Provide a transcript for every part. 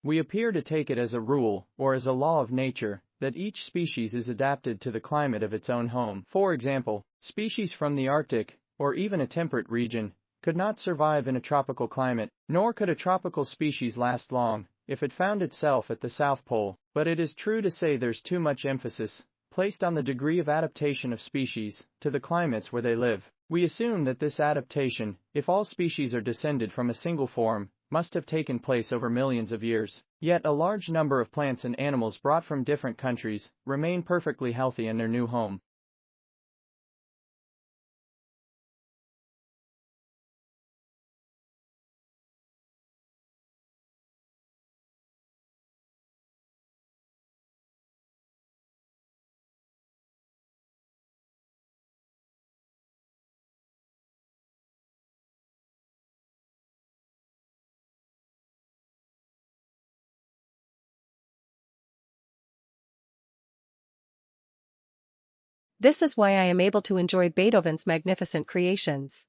We appear to take it as a rule, or as a law of nature, that each species is adapted to the climate of its own home. For example, species from the Arctic, or even a temperate region, could not survive in a tropical climate, nor could a tropical species last long if it found itself at the South Pole. But it is true to say there's too much emphasis placed on the degree of adaptation of species to the climates where they live. We assume that this adaptation, if all species are descended from a single form, must have taken place over millions of years. Yet a large number of plants and animals brought from different countries remain perfectly healthy in their new home. This is why I am able to enjoy Beethoven's magnificent creations.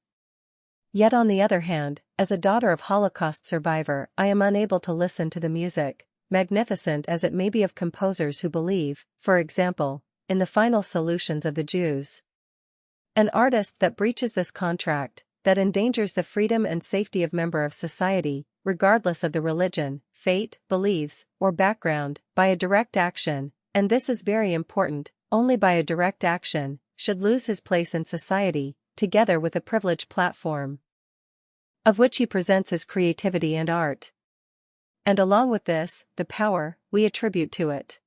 Yet on the other hand, as a daughter of Holocaust survivor, I am unable to listen to the music, magnificent as it may be, of composers who believe, for example, in the final solutions of the Jews. An artist that breaches this contract, that endangers the freedom and safety of member of society, regardless of the religion, fate, beliefs, or background, by a direct action, and this is very important, only by a direct action, should lose his place in society, together with a privileged platform, of which he presents his creativity and art. And along with this, the power we attribute to it.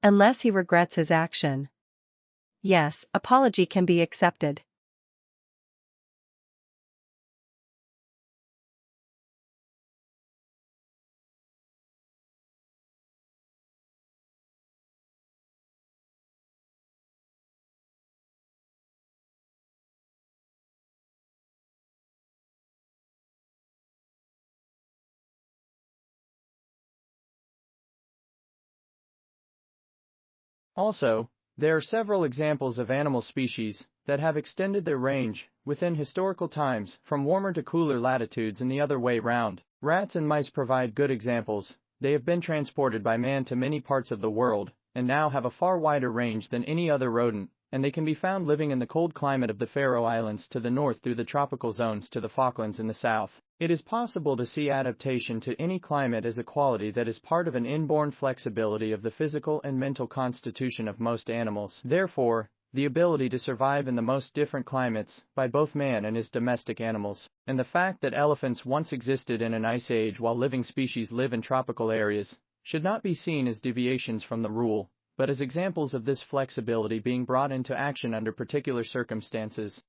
Unless he regrets his action. Yes, apology can be accepted. Also, there are several examples of animal species that have extended their range within historical times from warmer to cooler latitudes and the other way round. Rats and mice provide good examples. They have been transported by man to many parts of the world and now have a far wider range than any other rodent, and they can be found living in the cold climate of the Faroe Islands to the north through the tropical zones to the Falklands in the south. It is possible to see adaptation to any climate as a quality that is part of an inborn flexibility of the physical and mental constitution of most animals. Therefore, the ability to survive in the most different climates by both man and his domestic animals, and the fact that elephants once existed in an ice age while living species live in tropical areas, should not be seen as deviations from the rule, but as examples of this flexibility being brought into action under particular circumstances.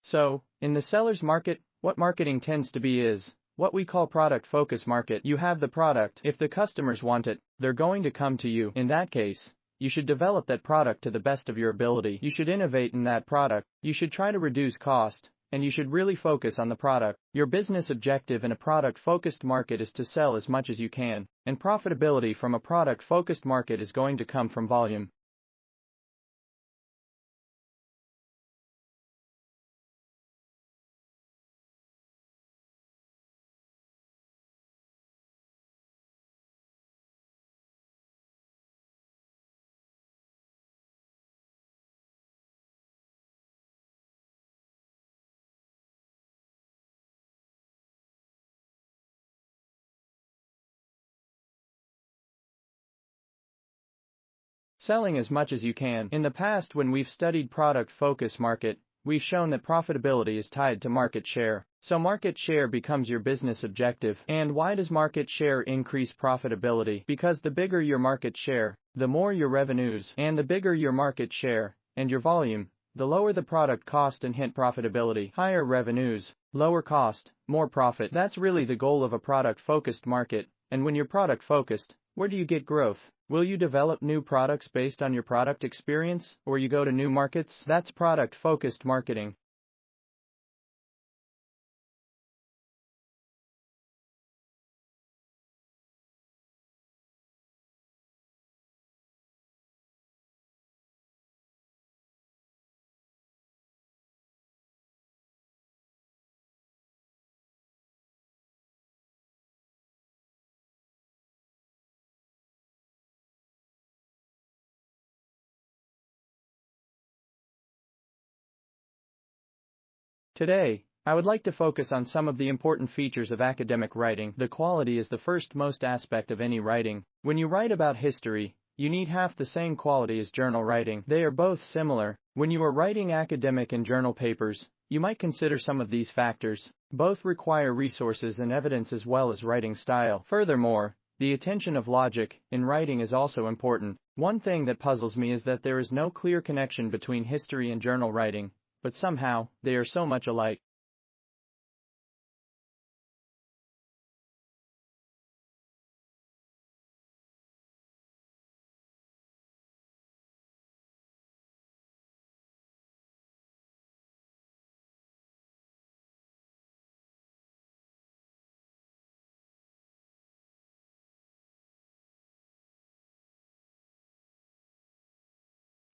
So, in the seller's market, what marketing tends to be is what we call product focus market. You have the product. If the customers want it, they're going to come to you. In that case, you should develop that product to the best of your ability. You should innovate in that product. You should try to reduce cost, and you should really focus on the product. Your business objective in a product-focused market is to sell as much as you can, and profitability from a product-focused market is going to come from volume. Selling as much as you can. In the past, when we've studied product focus market, we've shown that profitability is tied to market share. So market share becomes your business objective. And why does market share increase profitability? Because the bigger your market share, the more your revenues, and the bigger your market share and your volume, the lower the product cost and hint profitability. Higher revenues, lower cost, more profit. That's really the goal of a product-focused market. And when you're product-focused, where do you get growth? Will you develop new products based on your product experience, or you go to new markets? That's product-focused marketing. Today, I would like to focus on some of the important features of academic writing. The quality is the first most aspect of any writing. When you write about history, you need half the same quality as journal writing. They are both similar. When you are writing academic and journal papers, you might consider some of these factors. Both require resources and evidence as well as writing style. Furthermore, the attention of logic in writing is also important. One thing that puzzles me is that there is no clear connection between history and journal writing, but somehow, they are so much alike.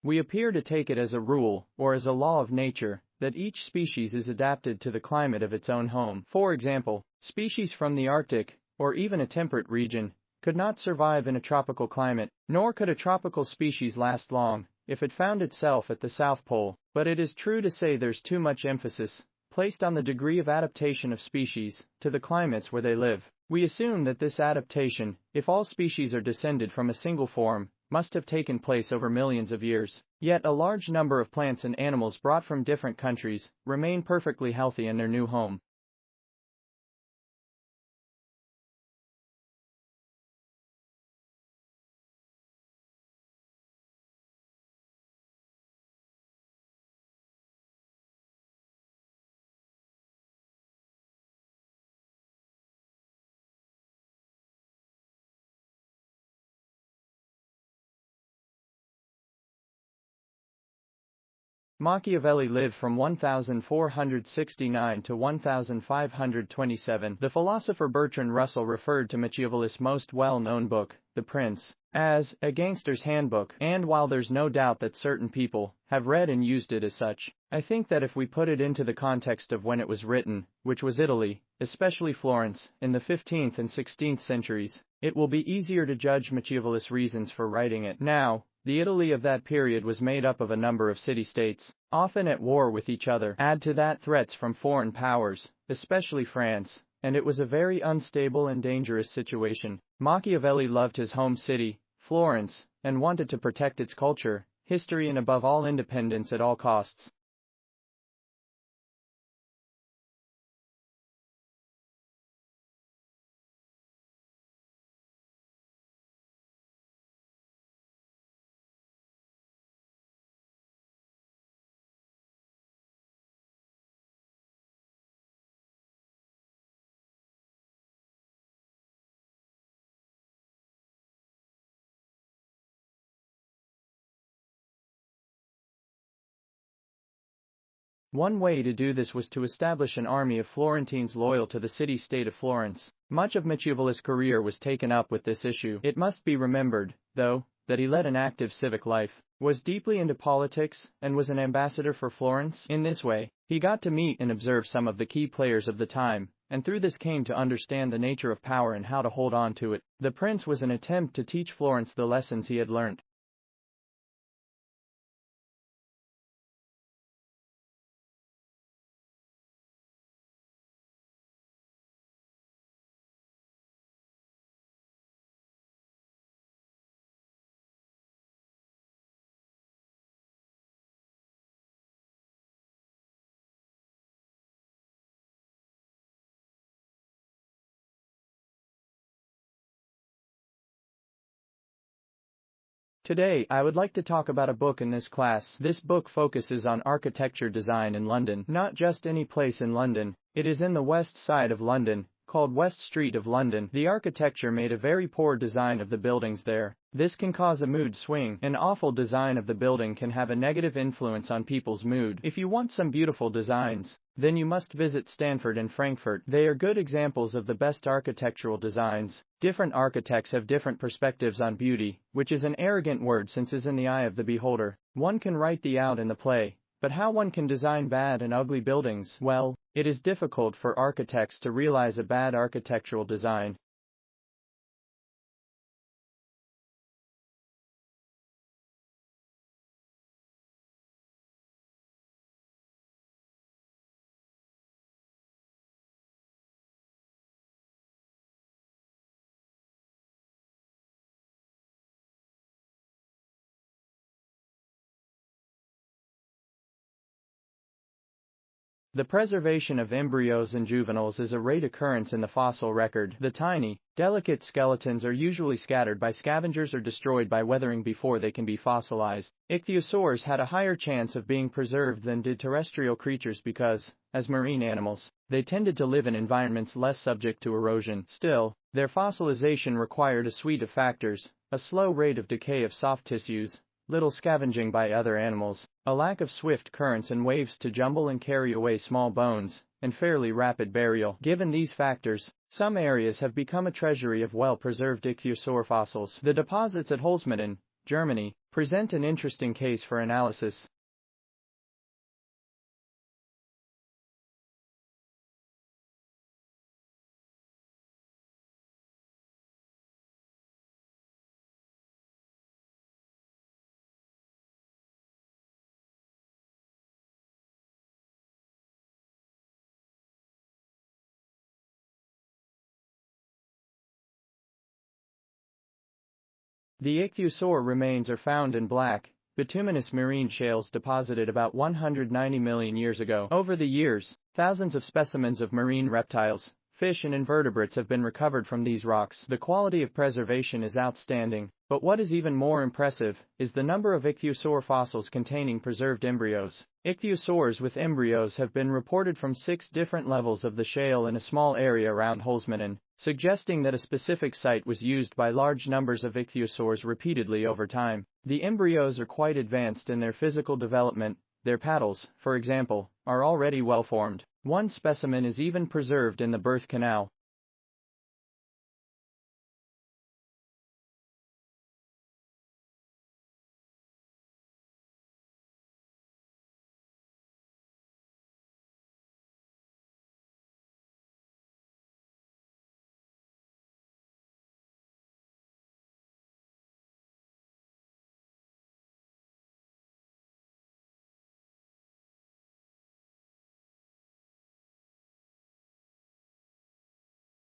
We appear to take it as a rule, or as a law of nature, that each species is adapted to the climate of its own home. For example, species from the Arctic, or even a temperate region, could not survive in a tropical climate, nor could a tropical species last long if it found itself at the South Pole. But it is true to say there's too much emphasis placed on the degree of adaptation of species to the climates where they live. We assume that this adaptation, if all species are descended from a single form, must have taken place over millions of years. Yet a large number of plants and animals brought from different countries remain perfectly healthy in their new home. Machiavelli lived from 1469 to 1527. The philosopher Bertrand Russell referred to Machiavelli's most well-known book, The Prince, as a gangster's handbook, and while there's no doubt that certain people have read and used it as such, I think that if we put it into the context of when it was written, which was Italy, especially Florence, in the 15th and 16th centuries, it will be easier to judge Machiavelli's reasons for writing it. Now, the Italy of that period was made up of a number of city-states, often at war with each other. Add to that threats from foreign powers, especially France, and it was a very unstable and dangerous situation. Machiavelli loved his home city, Florence, and wanted to protect its culture, history and above all independence at all costs. One way to do this was to establish an army of Florentines loyal to the city-state of Florence. Much of Machiavelli's career was taken up with this issue. It must be remembered, though, that he led an active civic life, was deeply into politics, and was an ambassador for Florence. In this way, he got to meet and observe some of the key players of the time, and through this came to understand the nature of power and how to hold on to it. The Prince was an attempt to teach Florence the lessons he had learnt. Today, I would like to talk about a book in this class. This book focuses on architecture design in London. Not just any place in London, it is in the west side of London, called West Street of London. The architecture made a very poor design of the buildings there. This can cause a mood swing. An awful design of the building can have a negative influence on people's mood. If you want some beautiful designs, then you must visit Stanford and Frankfurt. They are good examples of the best architectural designs. Different architects have different perspectives on beauty, which is an arrogant word since it is in the eye of the beholder. One can write the out in the play, but how one can design bad and ugly buildings? Well, it is difficult for architects to realize a bad architectural design. The preservation of embryos and juveniles is a rare occurrence in the fossil record. The tiny, delicate skeletons are usually scattered by scavengers or destroyed by weathering before they can be fossilized. Ichthyosaurs had a higher chance of being preserved than did terrestrial creatures because, as marine animals, they tended to live in environments less subject to erosion. Still, their fossilization required a suite of factors: a slow rate of decay of soft tissues, little scavenging by other animals, a lack of swift currents and waves to jumble and carry away small bones, and fairly rapid burial. Given these factors, some areas have become a treasury of well-preserved ichthyosaur fossils. The deposits at Holzminden, Germany, present an interesting case for analysis. The ichthyosaur remains are found in black, bituminous marine shales deposited about 190 million years ago. Over the years, thousands of specimens of marine reptiles, fish and invertebrates have been recovered from these rocks. The quality of preservation is outstanding, but what is even more impressive is the number of ichthyosaur fossils containing preserved embryos. Ichthyosaurs with embryos have been reported from 6 different levels of the shale in a small area around Holzminden, suggesting that a specific site was used by large numbers of ichthyosaurs repeatedly over time. The embryos are quite advanced in their physical development. Their paddles, for example, are already well formed. One specimen is even preserved in the birth canal.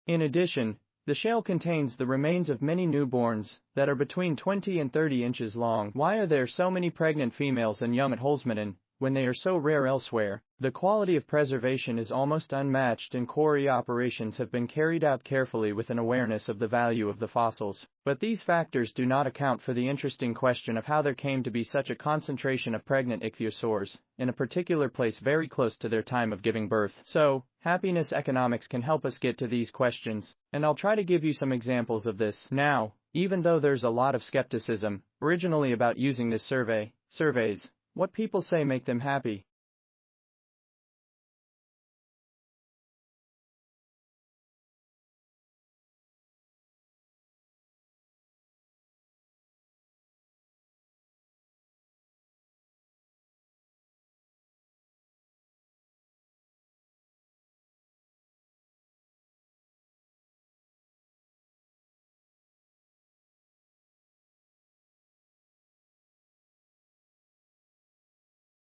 In addition, the shale contains the remains of many newborns that are between 20 and 30 inches long. Why are there so many pregnant females and young at Holzminden, when they are so rare elsewhere? The quality of preservation is almost unmatched, and quarry operations have been carried out carefully with an awareness of the value of the fossils. But these factors do not account for the interesting question of how there came to be such a concentration of pregnant ichthyosaurs in a particular place very close to their time of giving birth. So, happiness economics can help us get to these questions, and I'll try to give you some examples of this. Now, even though there's a lot of skepticism originally about using this surveys, what people say make them happy.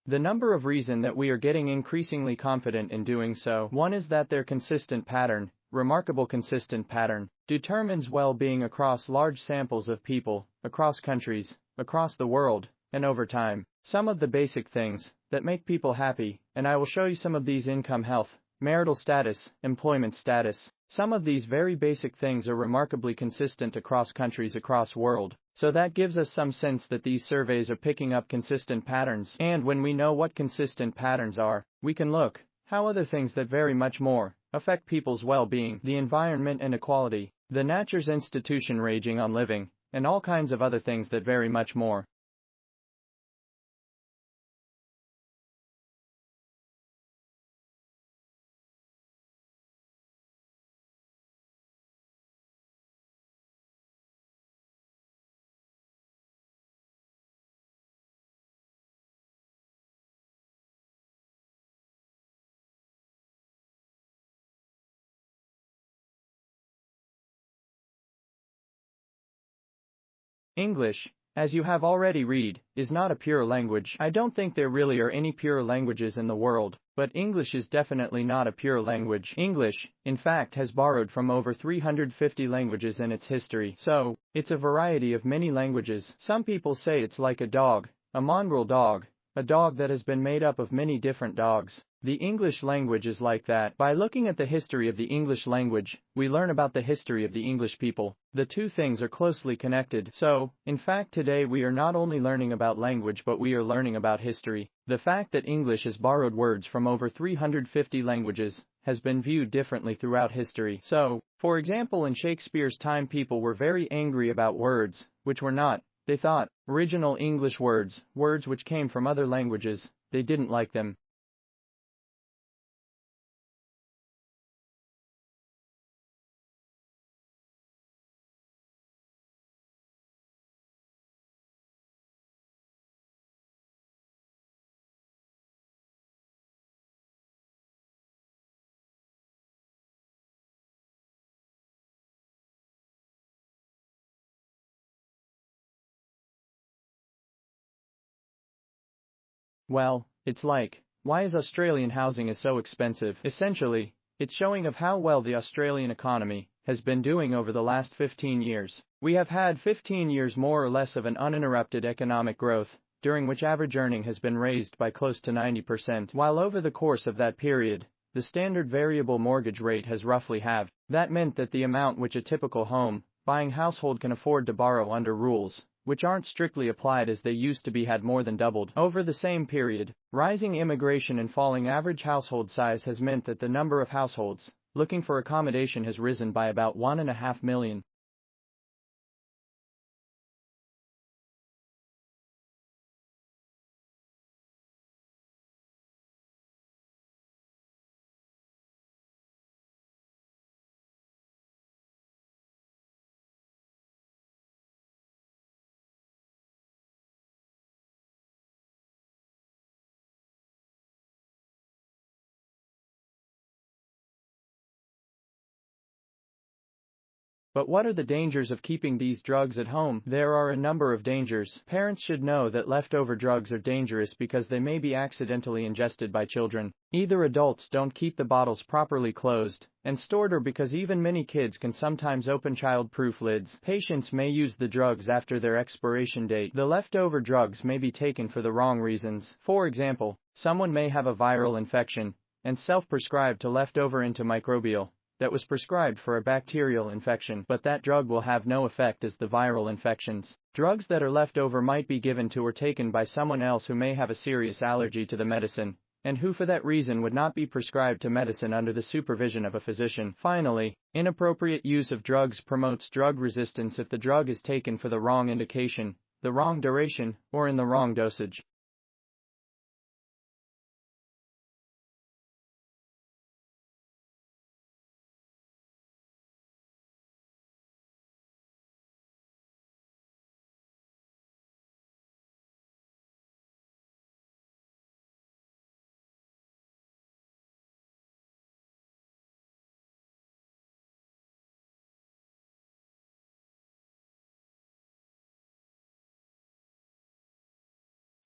The number of reasons that we are getting increasingly confident in doing so. One is that their consistent pattern, remarkable consistent pattern, determines well-being across large samples of people, across countries, across the world, and over time. Some of the basic things that make people happy, and I will show you some of these: income, health, marital status, employment status. Some of these very basic things are remarkably consistent across countries, across world. So that gives us some sense that these surveys are picking up consistent patterns. And when we know what consistent patterns are, we can look how other things that very much more affect people's well-being: the environment and equality. The Nature's institution raging on living and all kinds of other things that very much more. English, as you have already read, is not a pure language. I don't think there really are any pure languages in the world, but English is definitely not a pure language. English, in fact, has borrowed from over 350 languages in its history, so it's a variety of many languages. Some people say it's like a dog, a mongrel dog, a dog that has been made up of many different dogs. The English language is like that. By looking at the history of the English language, we learn about the history of the English people. The two things are closely connected. So, in fact, today we are not only learning about language but we are learning about history. The fact that English has borrowed words from over 350 languages has been viewed differently throughout history. So, for example, in Shakespeare's time people were very angry about words, which were not, they thought, original English words, words which came from other languages. They didn't like them. Well, it's like, why is Australian housing is so expensive? Essentially, it's showing of how well the Australian economy has been doing over the last 15 years. We have had 15 years more or less of an uninterrupted economic growth, during which average earning has been raised by close to 90%, while over the course of that period, the standard variable mortgage rate has roughly halved. That meant that the amount which a typical home buying household can afford to borrow under rules which aren't strictly applied as they used to be had more than doubled. Over the same period, rising immigration and falling average household size has meant that the number of households looking for accommodation has risen by about 1.5 million. But what are the dangers of keeping these drugs at home? There are a number of dangers. Parents should know that leftover drugs are dangerous because they may be accidentally ingested by children. Either adults don't keep the bottles properly closed and stored, or because even many kids can sometimes open child-proof lids. Patients may use the drugs after their expiration date. The leftover drugs may be taken for the wrong reasons. For example, someone may have a viral infection and self-prescribe to leftover into microbial that was prescribed for a bacterial infection, but that drug will have no effect as the viral infections. Drugs that are left over might be given to or taken by someone else who may have a serious allergy to the medicine, and who for that reason would not be prescribed to medicine under the supervision of a physician. Finally, inappropriate use of drugs promotes drug resistance if the drug is taken for the wrong indication, the wrong duration, or in the wrong dosage.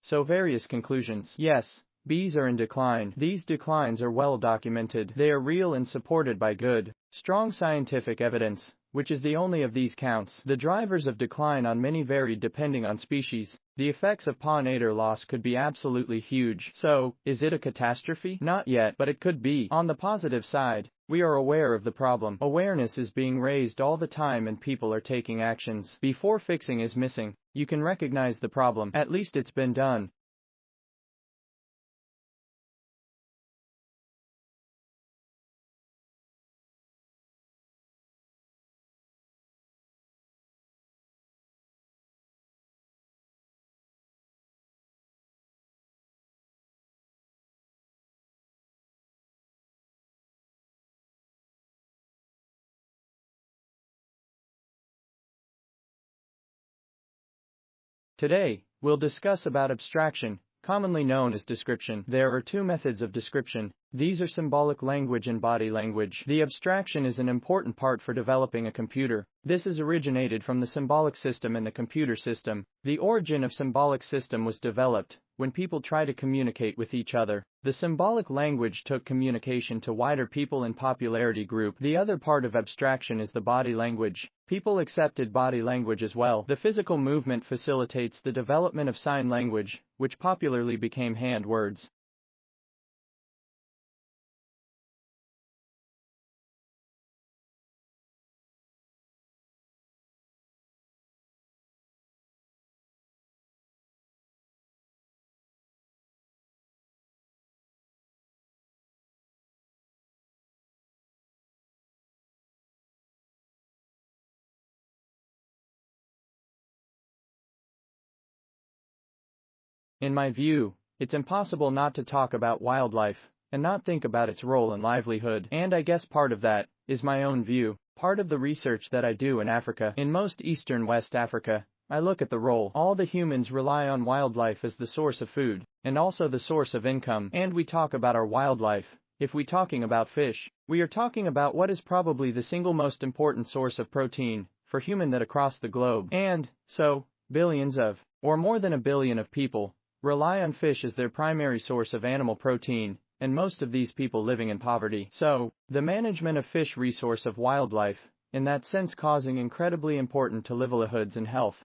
So various conclusions. Yes, bees are in decline. These declines are well documented. They are real and supported by good, strong scientific evidence, which is the only of these counts. The drivers of decline on many varied depending on species. The effects of pollinator loss could be absolutely huge. So, is it a catastrophe? Not yet, but it could be. On the positive side, we are aware of the problem. Awareness is being raised all the time and people are taking actions. Before fixing is missing, you can recognize the problem. At least it's been done. Today, we'll discuss about abstraction, commonly known as description. There are two methods of description. These are symbolic language and body language. The abstraction is an important part for developing a computer. This is originated from the symbolic system and the computer system. The origin of symbolic system was developed when people try to communicate with each other. The symbolic language took communication to wider people and popularity group. The other part of abstraction is the body language. People accepted body language as well. The physical movement facilitates the development of sign language, which popularly became hand words. In my view, it's impossible not to talk about wildlife and not think about its role in livelihood. And I guess part of that is my own view. Part of the research that I do in Africa, in most eastern West Africa, I look at the role. All the humans rely on wildlife as the source of food and also the source of income. And we talk about our wildlife. If we talking about fish, we are talking about what is probably the single most important source of protein for human that across the globe. And so, billions of, or more than a billion of people, rely on fish as their primary source of animal protein, and most of these people living in poverty. So, the management of fish resource of wildlife, in that sense causing incredibly important to livelihoods and health.